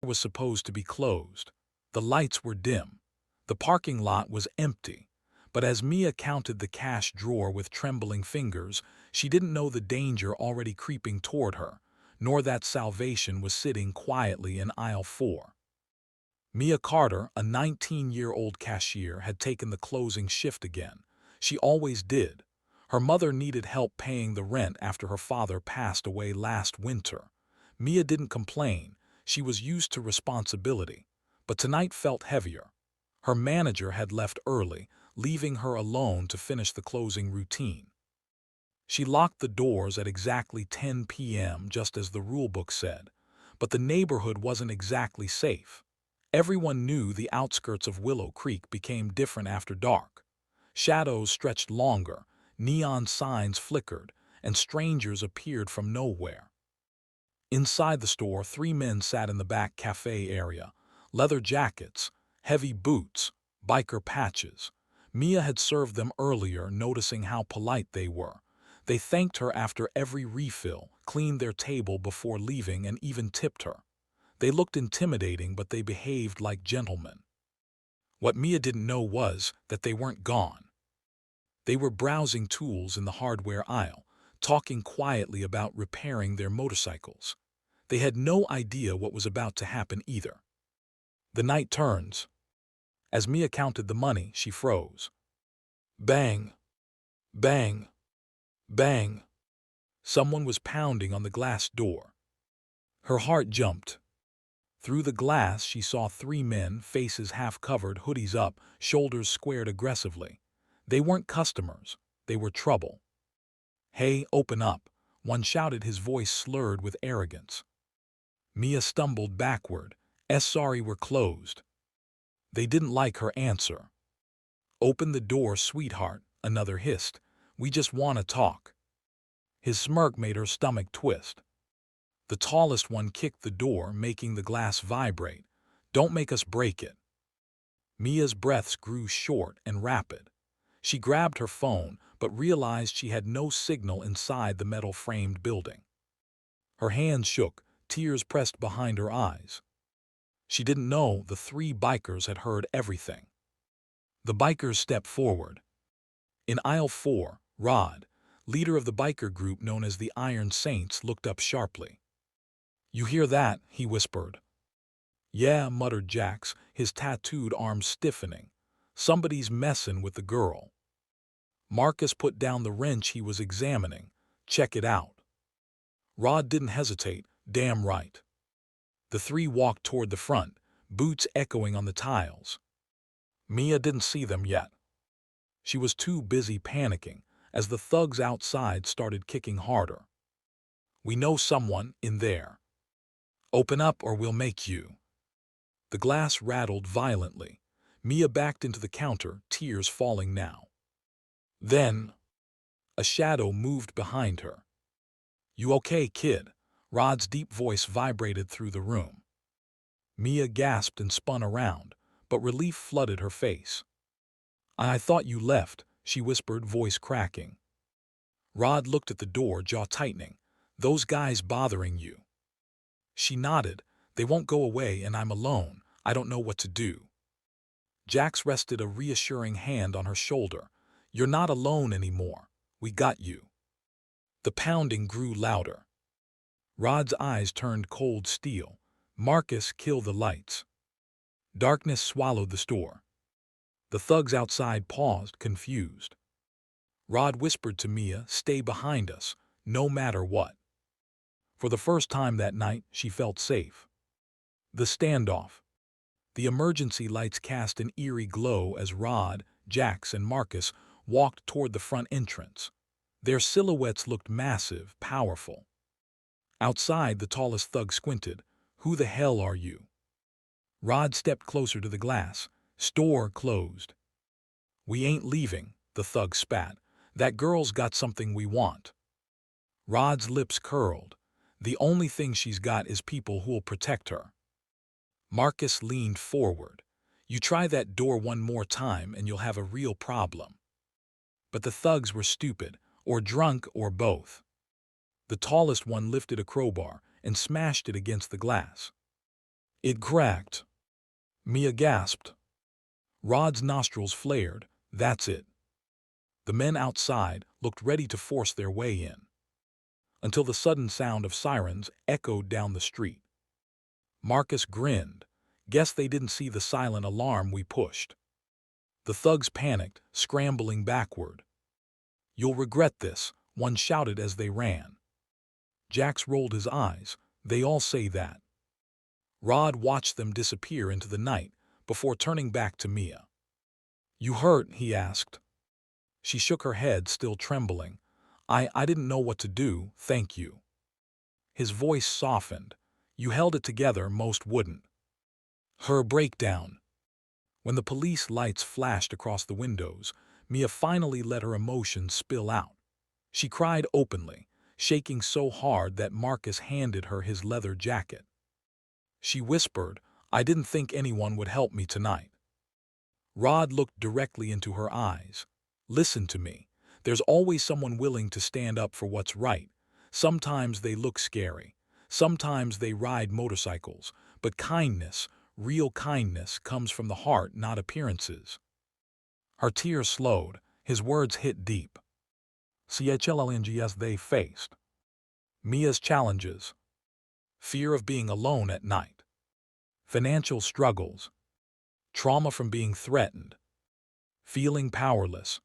was supposed to be closed. The lights were dim. The parking lot was empty. But as Mia counted the cash drawer with trembling fingers, she didn't know the danger already creeping toward her, nor that salvation was sitting quietly in aisle 4. Mia Carter, a 19-year-old cashier, had taken the closing shift again. She always did. Her mother needed help paying the rent after her father passed away last winter. Mia didn't complain. She was used to responsibility. But tonight felt heavier. Her manager had left early, leaving her alone to finish the closing routine. She locked the doors at exactly 10 p.m., just as the rulebook said. But the neighborhood wasn't exactly safe. Everyone knew the outskirts of Willow Creek became different after dark. Shadows stretched longer, neon signs flickered, and strangers appeared from nowhere. Inside the store, 3 men sat in the back cafe area. Leather jackets, heavy boots, biker patches. Mia had served them earlier, noticing how polite they were. They thanked her after every refill, cleaned their table before leaving, and even tipped her. They looked intimidating, but they behaved like gentlemen. What Mia didn't know was that they weren't gone. They were browsing tools in the hardware aisle, talking quietly about repairing their motorcycles. They had no idea what was about to happen either. The night turns. As Mia counted the money, she froze. Bang! Bang! Bang! Someone was pounding on the glass door. Her heart jumped. Through the glass, she saw 3 men, faces half-covered, hoodies up, shoulders squared aggressively. They weren't customers. They were trouble. "Hey, open up," one shouted, his voice slurred with arrogance. Mia stumbled backward. "Sorry, we're closed." They didn't like her answer. "Open the door, sweetheart," another hissed. "We just want to talk." His smirk made her stomach twist. The tallest one kicked the door, making the glass vibrate. "Don't make us break it." Mia's breaths grew short and rapid. She grabbed her phone, but realized she had no signal inside the metal-framed building. Her hands shook, tears pressed behind her eyes. She didn't know the 3 bikers had heard everything. The bikers stepped forward. In aisle 4, Rod, leader of the biker group known as the Iron Saints, looked up sharply. "You hear that?" he whispered. "Yeah," muttered Jax, his tattooed arms stiffening. "Somebody's messing with the girl." Marcus put down the wrench he was examining. "Check it out." Rod didn't hesitate. "Damn right." The 3 walked toward the front, boots echoing on the tiles. Mia didn't see them yet. She was too busy panicking as the thugs outside started kicking harder. "We know someone in there. Open up or we'll make you." The glass rattled violently. Mia backed into the counter, tears falling now. Then, a shadow moved behind her. "You okay, kid?" Rod's deep voice vibrated through the room. Mia gasped and spun around, but relief flooded her face. "I thought you left," she whispered, voice cracking. Rod looked at the door, jaw tightening. "Those guys bothering you?" She nodded. "They won't go away, and I'm alone. I don't know what to do." Jax rested a reassuring hand on her shoulder. "You're not alone anymore. We got you." The pounding grew louder. Rod's eyes turned cold steel. "Marcus, kill the lights." Darkness swallowed the store. The thugs outside paused, confused. Rod whispered to Mia, "Stay behind us, no matter what." For the first time that night, she felt safe. The standoff. The emergency lights cast an eerie glow as Rod, Jax, and Marcus walked toward the front entrance. Their silhouettes looked massive, powerful. Outside, the tallest thug squinted. "Who the hell are you?" Rod stepped closer to the glass. "Store closed." "We ain't leaving," the thug spat. "That girl's got something we want." Rod's lips curled. "The only thing she's got is people who'll protect her." Marcus leaned forward. "You try that door one more time and you'll have a real problem." But the thugs were stupid, or drunk, or both. The tallest one lifted a crowbar and smashed it against the glass. It cracked. Mia gasped. Rod's nostrils flared. That's it. The men outside looked ready to force their way in, until the sudden sound of sirens echoed down the street. Marcus grinned. Guess they didn't see the silent alarm we pushed. The thugs panicked, scrambling backward. You'll regret this, one shouted as they ran. Jax rolled his eyes. They all say that. Rod watched them disappear into the night before turning back to Mia. You hurt? He asked. She shook her head, still trembling. I didn't know what to do, thank you. His voice softened. You held it together, most wouldn't. Her breakdown. When the police lights flashed across the windows, Mia finally let her emotions spill out. She cried openly, shaking so hard that Marcus handed her his leather jacket. She whispered, I didn't think anyone would help me tonight. Rod looked directly into her eyes. Listen to me. There's always someone willing to stand up for what's right. Sometimes they look scary. Sometimes they ride motorcycles. But kindness, real kindness, comes from the heart, not appearances. Her tears slowed. His words hit deep. Challenges they faced. Mia's challenges. Fear of being alone at night. Financial struggles. Trauma from being threatened. Feeling powerless.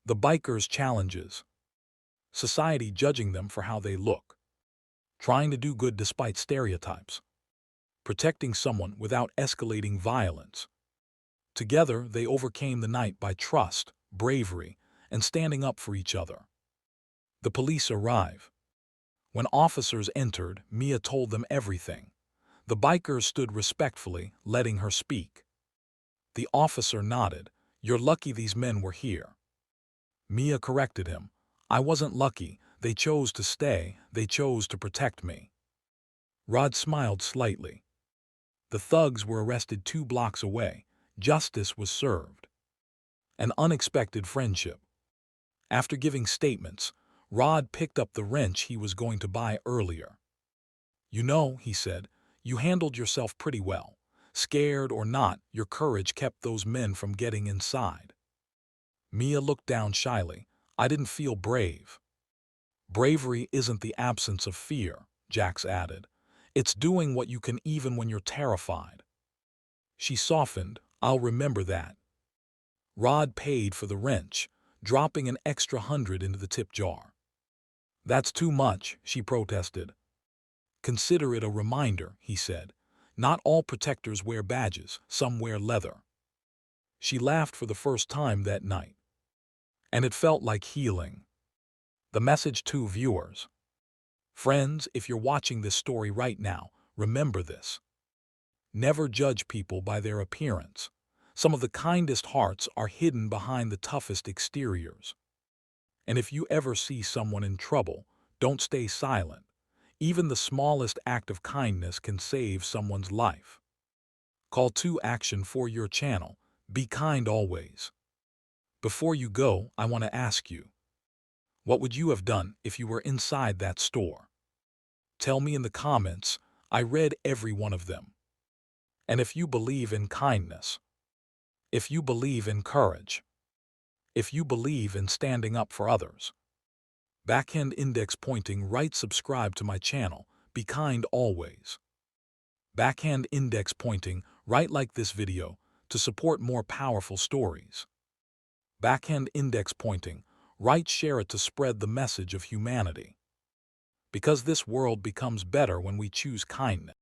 The bikers' challenges. Society judging them for how they look. Trying to do good despite stereotypes. Protecting someone without escalating violence. Together, they overcame the night by trust, bravery, and standing up for each other. The police arrive. When officers entered, Mia told them everything. The bikers stood respectfully, letting her speak. The officer nodded. You're lucky these men were here. Mia corrected him. I wasn't lucky. They chose to stay. They chose to protect me. Rod smiled slightly. The thugs were arrested 2 blocks away. Justice was served. An unexpected friendship. After giving statements, Rod picked up the wrench he was going to buy earlier. You know, he said, you handled yourself pretty well. Scared or not, your courage kept those men from getting inside. Mia looked down shyly. I didn't feel brave. Bravery isn't the absence of fear, Jax added. It's doing what you can even when you're terrified. She softened. I'll remember that. Rod paid for the wrench, dropping an extra 100 into the tip jar. That's too much, she protested. Consider it a reminder, he said. Not all protectors wear badges, some wear leather. She laughed for the first time that night. And it felt like healing. The message to viewers. Friends, if you're watching this story right now, remember this. Never judge people by their appearance. Some of the kindest hearts are hidden behind the toughest exteriors. And if you ever see someone in trouble, don't stay silent. Even the smallest act of kindness can save someone's life. Call to action for your channel. Be kind always. Before you go, I want to ask you, what would you have done if you were inside that store? Tell me in the comments. I read every one of them. And if you believe in kindness, if you believe in courage, if you believe in standing up for others, backhand index pointing right, subscribe to my channel. Be kind always. Backhand index pointing right, like this video to support more powerful stories. Backhand index pointing right, share it to spread the message of humanity. Because this world becomes better when we choose kindness.